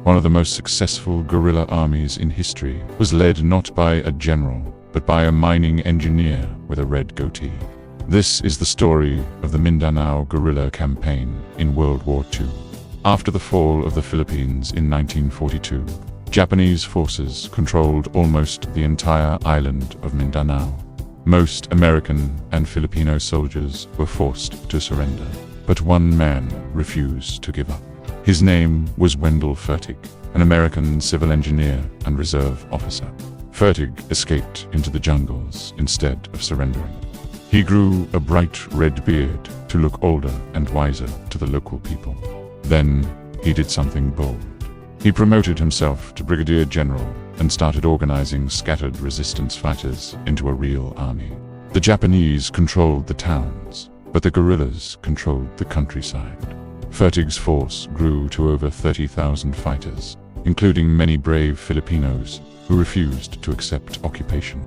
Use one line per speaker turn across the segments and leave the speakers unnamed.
one of the most successful guerrilla armies in history, was led not by a general, but by a mining engineer with a red goatee. This is the story of the Mindanao guerrilla campaign in World War II. After the fall of the Philippines in 1942, Japanese forces controlled almost the entire island of Mindanao. Most American and Filipino soldiers were forced to surrender, but one man refused to give up. His name was Wendell Fertig, an American civil engineer and reserve officer. Fertig escaped into the jungles instead of surrendering. He grew a bright red beard to look older and wiser to the local people. Then he did something bold. He promoted himself to brigadier general and started organizing scattered resistance fighters into a real army. The Japanese controlled the towns, but the guerrillas controlled the countryside. Fertig's force grew to over 30,000 fighters, including many brave Filipinos who refused to accept occupation.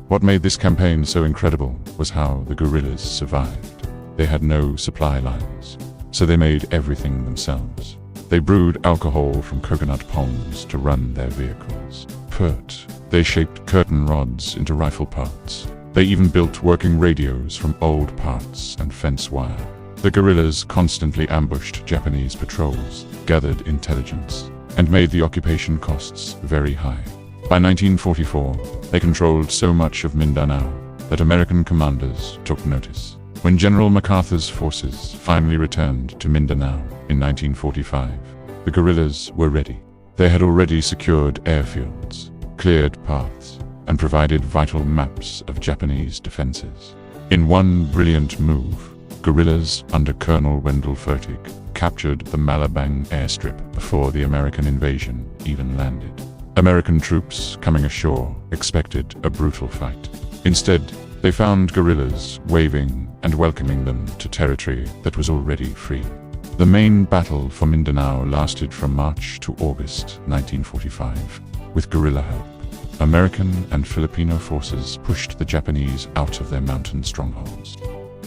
What made this campaign so incredible was how the guerrillas survived. They had no supply lines, so they made everything themselves. They brewed alcohol from coconut palms to run their vehicles. They shaped curtain rods into rifle parts. They even built working radios from old parts and fence wire. The guerrillas constantly ambushed Japanese patrols, gathered intelligence, and made the occupation costs very high. By 1944, they controlled so much of Mindanao that American commanders took notice. When General MacArthur's forces finally returned to Mindanao in 1945, the guerrillas were ready. They had already secured airfields, cleared paths, and provided vital maps of Japanese defenses. In one brilliant move, guerrillas under Colonel Wendell Fertig captured the Malabang airstrip before the American invasion even landed. American troops coming ashore expected a brutal fight. Instead, they found guerrillas waving and welcoming them to territory that was already free. The main battle for Mindanao lasted from March to August 1945. With guerrilla help, American and Filipino forces pushed the Japanese out of their mountain strongholds.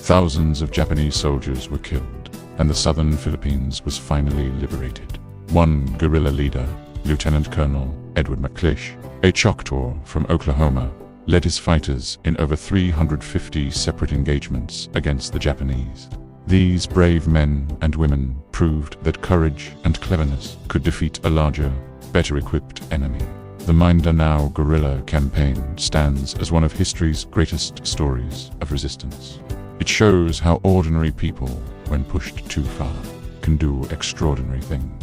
Thousands of Japanese soldiers were killed, and the southern Philippines was finally liberated. One guerrilla leader, Lieutenant Colonel Edward McClish, a Choctaw from Oklahoma, led his fighters in over 350 separate engagements against the Japanese. These brave men and women proved that courage and cleverness could defeat a larger, better-equipped enemy. The Mindanao guerrilla campaign stands as one of history's greatest stories of resistance. It shows how ordinary people, when pushed too far, can do extraordinary things.